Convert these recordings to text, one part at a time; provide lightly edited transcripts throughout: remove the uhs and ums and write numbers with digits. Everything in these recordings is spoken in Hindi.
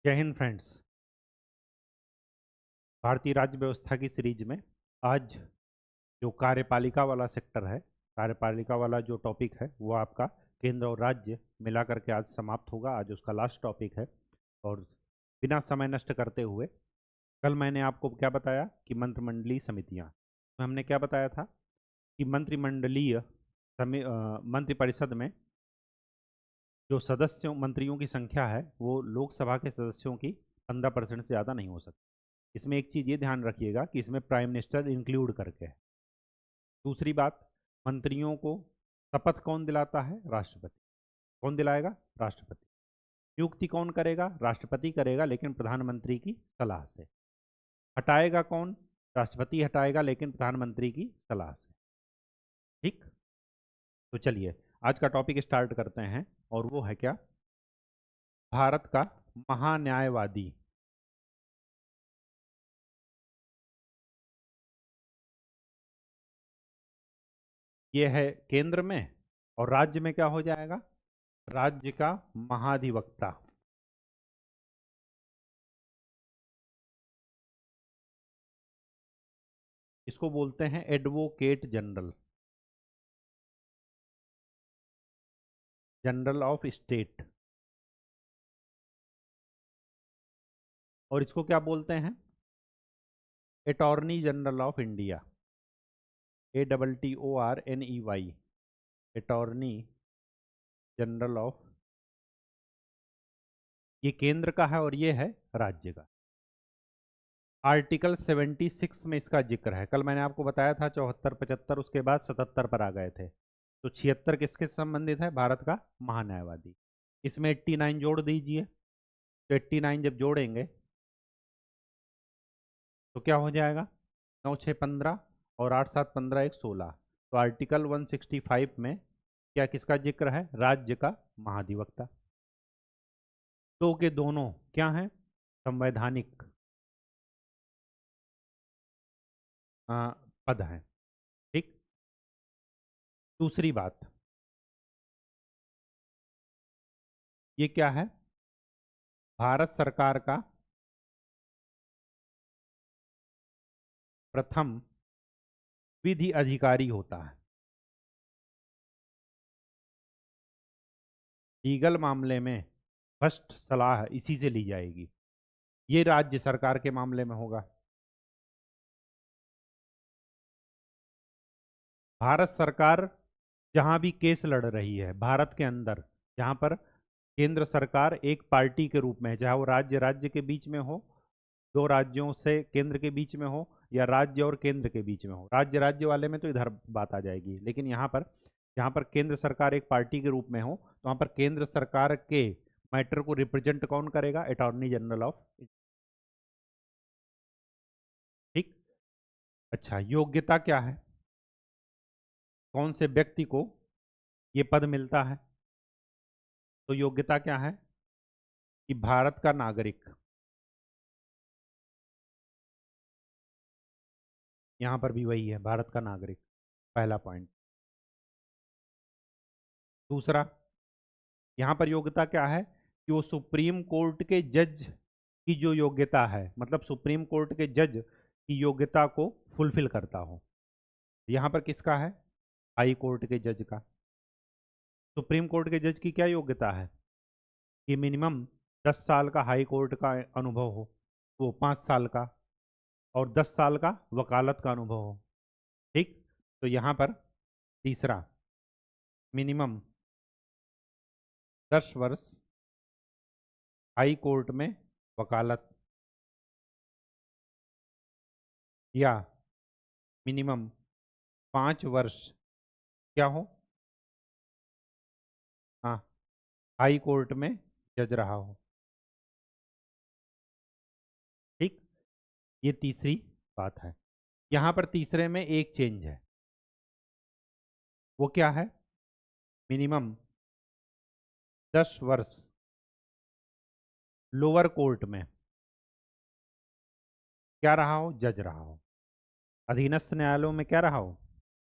जय हिंद फ्रेंड्स। भारतीय राज्य व्यवस्था की सीरीज में आज जो कार्यपालिका वाला सेक्टर है, कार्यपालिका वाला जो टॉपिक है वो आपका केंद्र और राज्य मिला करके आज समाप्त होगा। आज उसका लास्ट टॉपिक है। और बिना समय नष्ट करते हुए, कल मैंने आपको क्या बताया कि मंत्रिमंडलीय समितियां, तो हमने क्या बताया था कि मंत्रिपरिषद में जो सदस्यों मंत्रियों की संख्या है वो लोकसभा के सदस्यों की 15% से ज़्यादा नहीं हो सकती। इसमें एक चीज़ ये ध्यान रखिएगा कि इसमें प्राइम मिनिस्टर इंक्लूड करके है। दूसरी बात, मंत्रियों को शपथ कौन दिलाता है? राष्ट्रपति। कौन दिलाएगा? राष्ट्रपति। नियुक्ति कौन करेगा? राष्ट्रपति करेगा, लेकिन प्रधानमंत्री की सलाह से। हटाएगा कौन? राष्ट्रपति हटाएगा, लेकिन प्रधानमंत्री की सलाह से। ठीक। तो चलिए आज का टॉपिक स्टार्ट करते हैं, और वो है क्या? भारत का महान्यायवादी। ये है केंद्र में, और राज्य में क्या हो जाएगा? राज्य का महाधिवक्ता। इसको बोलते हैं advocate general, general of state. और इसको क्या बोलते हैं? Attorney general of India. ATTORNEY, attorney general of. ये केंद्र का है और ये है राज्य का। आर्टिकल 76 में इसका जिक्र है। कल मैंने आपको बताया था 74 75, उसके बाद 77 पर आ गए थे। तो 76 किसके संबंधित है? भारत का महान्यायवादी। इसमें 89 जोड़ दीजिए। तो 89 जब जोड़ेंगे तो क्या हो जाएगा? 9 6 15 और 8 7 15 1 16। तो आर्टिकल 165 में क्या किसका जिक्र है? राज्य का महाधिवक्ता। दो के दोनों क्या हैं? संवैधानिक पद हैं। ठीक। दूसरी बात, ये क्या है? भारत सरकार का प्रथम विधि अधिकारी होता है। लीगल मामले में फर्स्ट सलाह इसी से ली जाएगी। ये राज्य सरकार के मामले में होगा। भारत सरकार जहां भी केस लड़ रही है भारत के अंदर, जहां पर केंद्र सरकार एक पार्टी के रूप में है, चाहे वो राज्य राज्य के बीच में हो, दो राज्यों से केंद्र के बीच में हो, या राज्य और केंद्र के बीच में हो। राज्य राज्य वाले में तो इधर बात आ जाएगी, लेकिन यहाँ पर जहाँ पर केंद्र सरकार एक पार्टी के रूप में हो, तो वहाँ पर केंद्र सरकार के मैटर को रिप्रेजेंट कौन करेगा? Attorney general of. ठीक। अच्छा, योग्यता क्या है? कौन से व्यक्ति को ये पद मिलता है? तो योग्यता क्या है? कि भारत का नागरिक। यहां पर भी वही है, भारत का नागरिक, पहला पॉइंट। दूसरा, यहां पर योग्यता क्या है? कि वो सुप्रीम कोर्ट के जज की जो योग्यता है, मतलब सुप्रीम कोर्ट के जज की योग्यता को फुलफिल करता हो। यहां पर किसका है? हाई कोर्ट के जज का। सुप्रीम कोर्ट के जज की क्या योग्यता है? कि मिनिमम 10 साल का हाई कोर्ट का अनुभव हो, वो 5 साल का, और 10 साल का वकालत का अनुभव हो। ठीक। तो यहाँ पर तीसरा, मिनिमम 10 वर्ष हाई कोर्ट में वकालत, या मिनिमम 5 वर्ष क्या हो? हाँ, हाई कोर्ट में जज रहा हो। ठीक। ये तीसरी बात है। यहाँ पर तीसरे में एक चेंज है। वो क्या है? मिनिमम 10 वर्ष लोअर कोर्ट में क्या रहा हो? जज रहा हो। अधीनस्थ न्यायालयों में क्या रहा हो?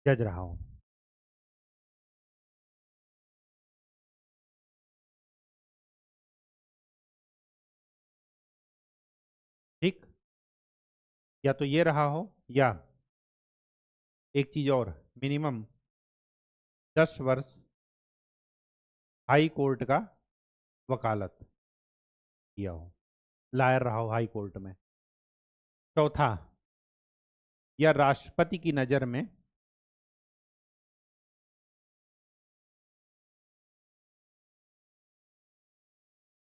जज रहा हो। या तो ये रहा हो, या एक चीज और, मिनिमम 10 वर्ष हाई कोर्ट का वकालत किया हो, लायर रहा हो हाई कोर्ट में। चौथा, या राष्ट्रपति की नजर में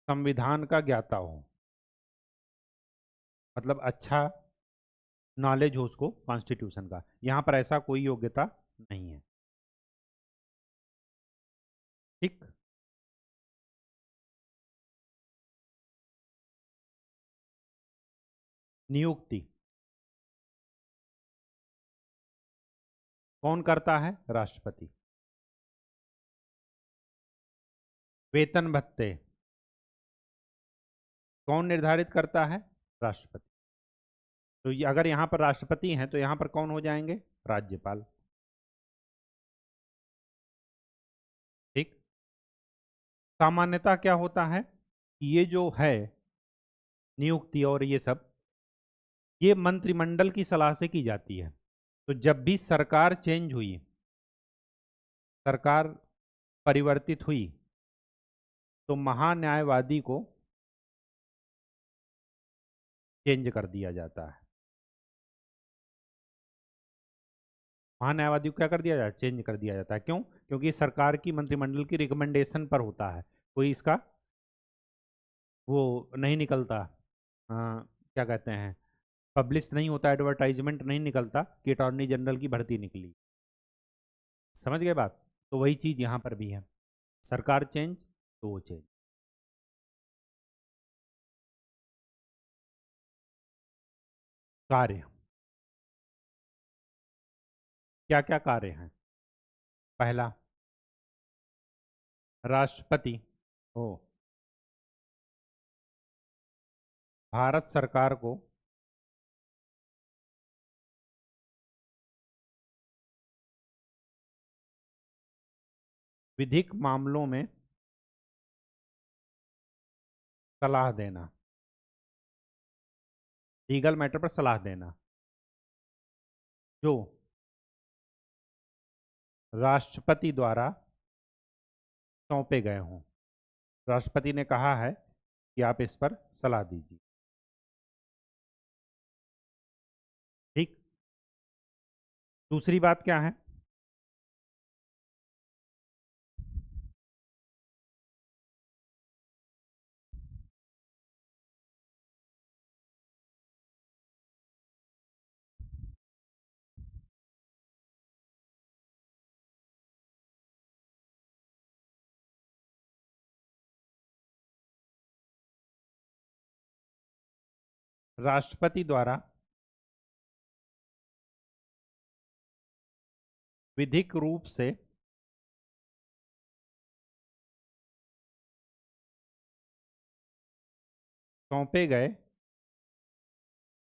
संविधान का ज्ञाता हो, मतलब अच्छा नॉलेज हो उसको कॉन्स्टिट्यूशन का। यहां पर ऐसा कोई योग्यता नहीं है। ठीक। नियुक्ति कौन करता है? राष्ट्रपति। वेतन भत्ते कौन निर्धारित करता है? राष्ट्रपति। तो ये अगर यहां पर राष्ट्रपति हैं तो यहां पर कौन हो जाएंगे? राज्यपाल। ठीक। सामान्यतः क्या होता है कि ये जो है नियुक्ति और ये सब, ये मंत्रिमंडल की सलाह से की जाती है। तो जब भी सरकार चेंज हुई, सरकार परिवर्तित हुई, तो महान्यायवादी को चेंज कर दिया जाता है। महान्यायवादी को क्या कर दिया जाता है? चेंज कर दिया जाता है। क्यों? क्योंकि सरकार की मंत्रिमंडल की रिकमेंडेशन पर होता है, कोई इसका वो नहीं निकलता, क्या कहते हैं, पब्लिश नहीं होता, एडवर्टाइजमेंट नहीं निकलता कि अटॉर्नी जनरल की भर्ती निकली। समझ गए बात? तो वही चीज यहां पर भी है, सरकार चेंज तो वो चेंज। कार्य, क्या क्या कार्य हैं? पहला, राष्ट्रपति हो भारत सरकार को विधिक मामलों में सलाह देना, लीगल मैटर पर सलाह देना, जो राष्ट्रपति द्वारा सौंपे गए हों। राष्ट्रपति ने कहा है कि आप इस पर सलाह दीजिए। ठीक। दूसरी बात क्या है? राष्ट्रपति द्वारा विधिक रूप से सौंपे गए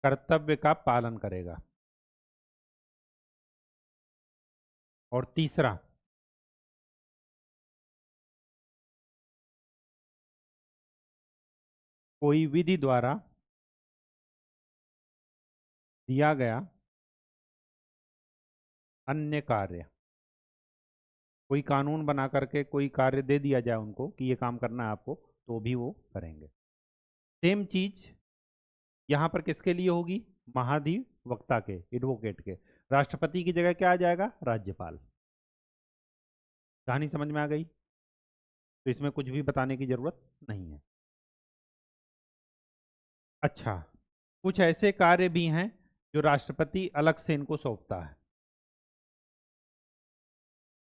कर्तव्य का पालन करेगा। और तीसरा, कोई विधि द्वारा दिया गया अन्य कार्य, कोई कानून बना करके कोई कार्य दे दिया जाए उनको कि ये काम करना है आपको, तो भी वो करेंगे। सेम चीज यहां पर किसके लिए होगी? महाधिवक्ता के, एडवोकेट के। राष्ट्रपति की जगह क्या आ जाएगा? राज्यपाल। कहानी समझ में आ गई? तो इसमें कुछ भी बताने की जरूरत नहीं है। अच्छा, कुछ ऐसे कार्य भी हैं जो राष्ट्रपति अलग से इनको सौंपता है।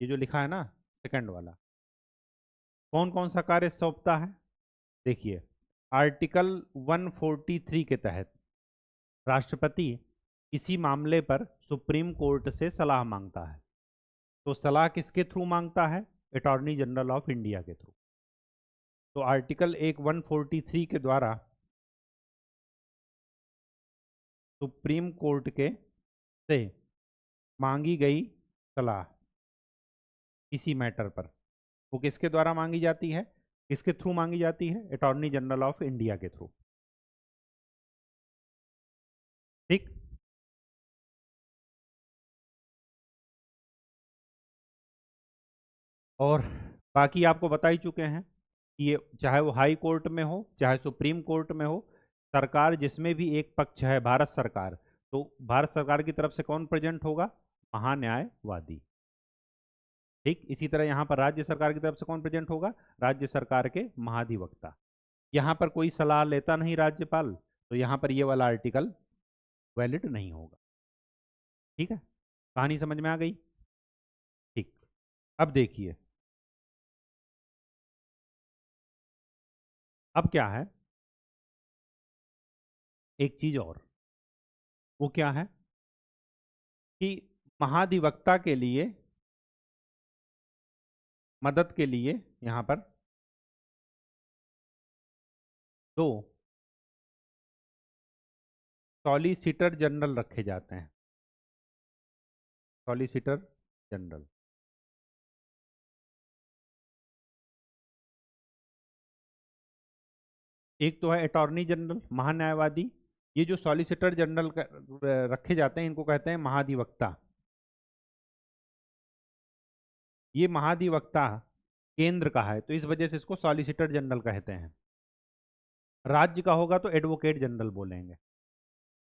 ये जो लिखा है ना सेकंड वाला, कौन कौन सा कार्य सौंपता है? देखिए, आर्टिकल 143 के तहत राष्ट्रपति किसी मामले पर सुप्रीम कोर्ट से सलाह मांगता है। तो सलाह किसके थ्रू मांगता है? अटॉर्नी जनरल ऑफ इंडिया के थ्रू। तो आर्टिकल 143 के द्वारा सुप्रीम कोर्ट के से मांगी गई सलाह किसी मैटर पर, वो किसके द्वारा मांगी जाती है? किसके थ्रू मांगी जाती है? अटॉर्नी जनरल ऑफ इंडिया के थ्रू। ठीक। और बाकी आपको बता ही चुके हैं कि ये चाहे वो हाई कोर्ट में हो चाहे सुप्रीम कोर्ट में हो, सरकार जिसमें भी एक पक्ष है भारत सरकार, तो भारत सरकार की तरफ से कौन प्रेजेंट होगा? महान्यायवादी। ठीक, इसी तरह यहाँ पर राज्य सरकार की तरफ से कौन प्रेजेंट होगा? राज्य सरकार के महाधिवक्ता। यहाँ पर कोई सलाह लेता नहीं राज्यपाल, तो यहाँ पर ये वाला आर्टिकल वैलिड नहीं होगा। ठीक है, कहानी समझ में आ गई? ठीक। अब देखिए, अब क्या है, एक चीज और, वो क्या है कि महाधिवक्ता के लिए मदद के लिए यहां पर दो सॉलिसिटर जनरल रखे जाते हैं। सॉलिसिटर जनरल, एक तो है अटॉर्नी जनरल महान्यायवादी। ये जो सॉलिसिटर जनरल रखे जाते हैं इनको कहते हैं महाधिवक्ता। ये महाधिवक्ता केंद्र का है, तो इस वजह से इसको सॉलिसिटर जनरल कहते हैं। राज्य का होगा तो एडवोकेट जनरल बोलेंगे।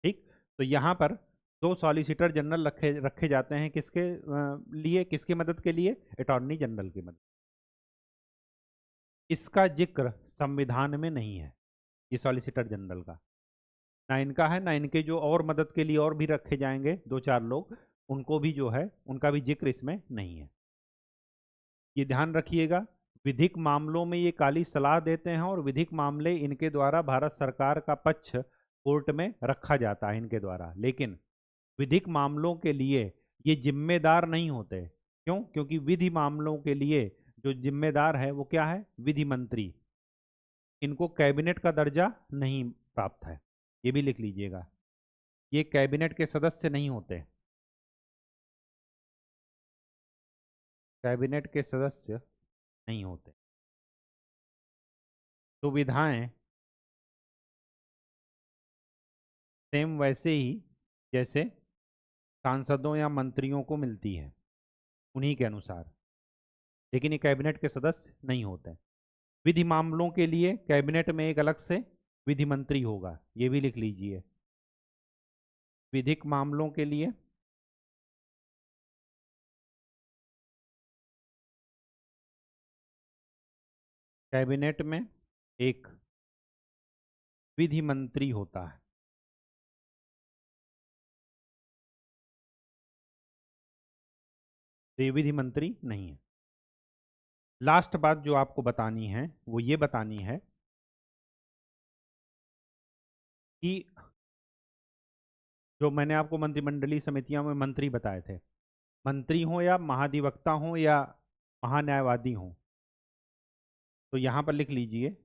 ठीक, तो यहाँ पर दो सॉलिसिटर जनरल रखे रखे जाते हैं, किसके लिए, किसकी मदद के लिए? अटॉर्नी जनरल की मदद। इसका जिक्र संविधान में नहीं है, ये सॉलिसिटर जनरल का, ना इनका है ना इनके जो और मदद के लिए और भी रखे जाएंगे दो चार लोग, उनको भी जो है उनका भी जिक्र इसमें नहीं है। ये ध्यान रखिएगा, विधिक मामलों में ये काली सलाह देते हैं और विधिक मामले इनके द्वारा भारत सरकार का पक्ष कोर्ट में रखा जाता है इनके द्वारा, लेकिन विधिक मामलों के लिए ये जिम्मेदार नहीं होते। क्यों? क्योंकि विधि मामलों के लिए जो जिम्मेदार है वो क्या है? विधि मंत्री। इनको कैबिनेट का दर्जा नहीं प्राप्त है, ये भी लिख लीजिएगा, ये कैबिनेट के सदस्य नहीं होते। कैबिनेट के सदस्य नहीं होते। सुविधाएं सेम वैसे ही जैसे सांसदों या मंत्रियों को मिलती है, उन्हीं के अनुसार, लेकिन ये कैबिनेट के सदस्य नहीं होते। विधि मामलों के लिए कैबिनेट में एक अलग से विधि मंत्री होगा, ये भी लिख लीजिए। विधिक मामलों के लिए कैबिनेट में एक विधि मंत्री होता है। तो ये विधि मंत्री नहीं है। लास्ट बात जो आपको बतानी है वो ये बतानी है कि जो मैंने आपको मंत्रिमंडलीय समितियों में मंत्री बताए थे, मंत्री हो या महाधिवक्ता हो या महान्यायवादी हो, तो यहां पर लिख लीजिए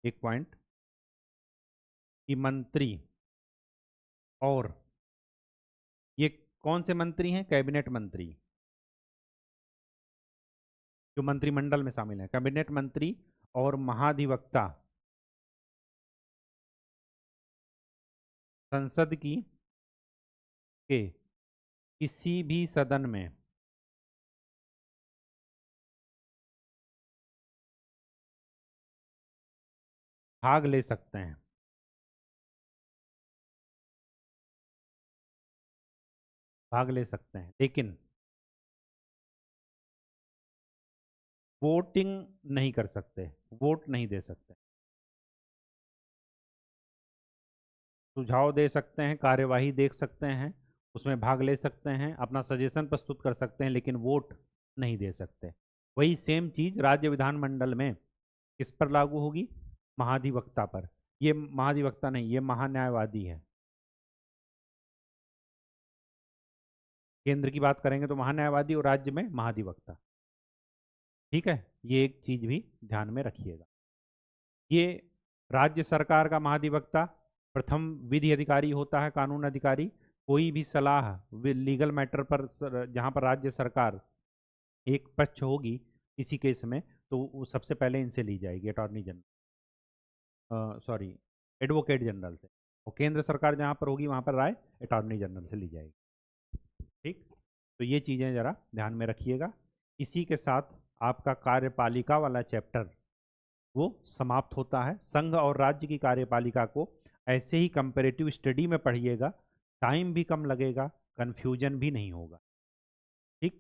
एक पॉइंट कि मंत्री, और ये कौन से मंत्री हैं? कैबिनेट मंत्री, जो मंत्रिमंडल में शामिल है, कैबिनेट मंत्री और महाधिवक्ता संसद की के किसी भी सदन में भाग ले सकते हैं। भाग ले सकते हैं, लेकिन वोटिंग नहीं कर सकते, वोट नहीं दे सकते। सुझाव दे सकते हैं, कार्यवाही देख सकते हैं, उसमें भाग ले सकते हैं, अपना सजेशन प्रस्तुत कर सकते हैं, लेकिन वोट नहीं दे सकते। वही सेम चीज राज्य विधानमंडल में किस पर लागू होगी? महाधिवक्ता पर। ये महाधिवक्ता नहीं, ये महान्यायवादी है। केंद्र की बात करेंगे तो महान्यायवादी और राज्य में महाधिवक्ता। ठीक है, ये एक चीज भी ध्यान में रखिएगा। ये राज्य सरकार का महाधिवक्ता प्रथम विधि अधिकारी होता है, कानून अधिकारी। कोई भी सलाह लीगल मैटर पर जहां पर राज्य सरकार एक पक्ष होगी किसी केस में, तो वो सबसे पहले इनसे ली जाएगी, attorney general, sorry, advocate general से। और केंद्र सरकार जहाँ पर होगी वहाँ पर राय अटॉर्नी जनरल से ली जाएगी। ठीक, तो ये चीज़ें ज़रा ध्यान में रखिएगा। इसी के साथ आपका कार्यपालिका वाला चैप्टर वो समाप्त होता है। संघ और राज्य की कार्यपालिका को ऐसे ही कंपैरेटिव स्टडी में पढ़िएगा, टाइम भी कम लगेगा, कन्फ्यूजन भी नहीं होगा। ठीक,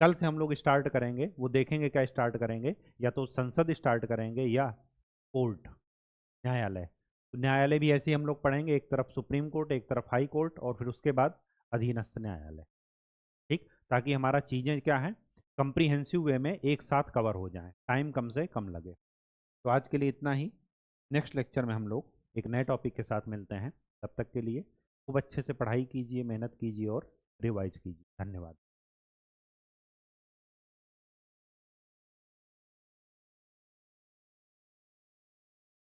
कल से हम लोग स्टार्ट करेंगे, वो देखेंगे क्या स्टार्ट करेंगे, या तो संसद स्टार्ट करेंगे या कोर्ट, न्यायालय। तो न्यायालय भी ऐसे ही हम लोग पढ़ेंगे, एक तरफ सुप्रीम कोर्ट, एक तरफ हाई कोर्ट, और फिर उसके बाद अधीनस्थ न्यायालय। ठीक, ताकि हमारा चीज़ें क्या है, कंप्रीहेंसिव वे में एक साथ कवर हो जाएं, टाइम कम से कम लगे। तो आज के लिए इतना ही। नेक्स्ट लेक्चर में हम लोग एक नए टॉपिक के साथ मिलते हैं। तब तक के लिए खूब अच्छे से पढ़ाई कीजिए, मेहनत कीजिए और रिवाइज कीजिए। धन्यवाद।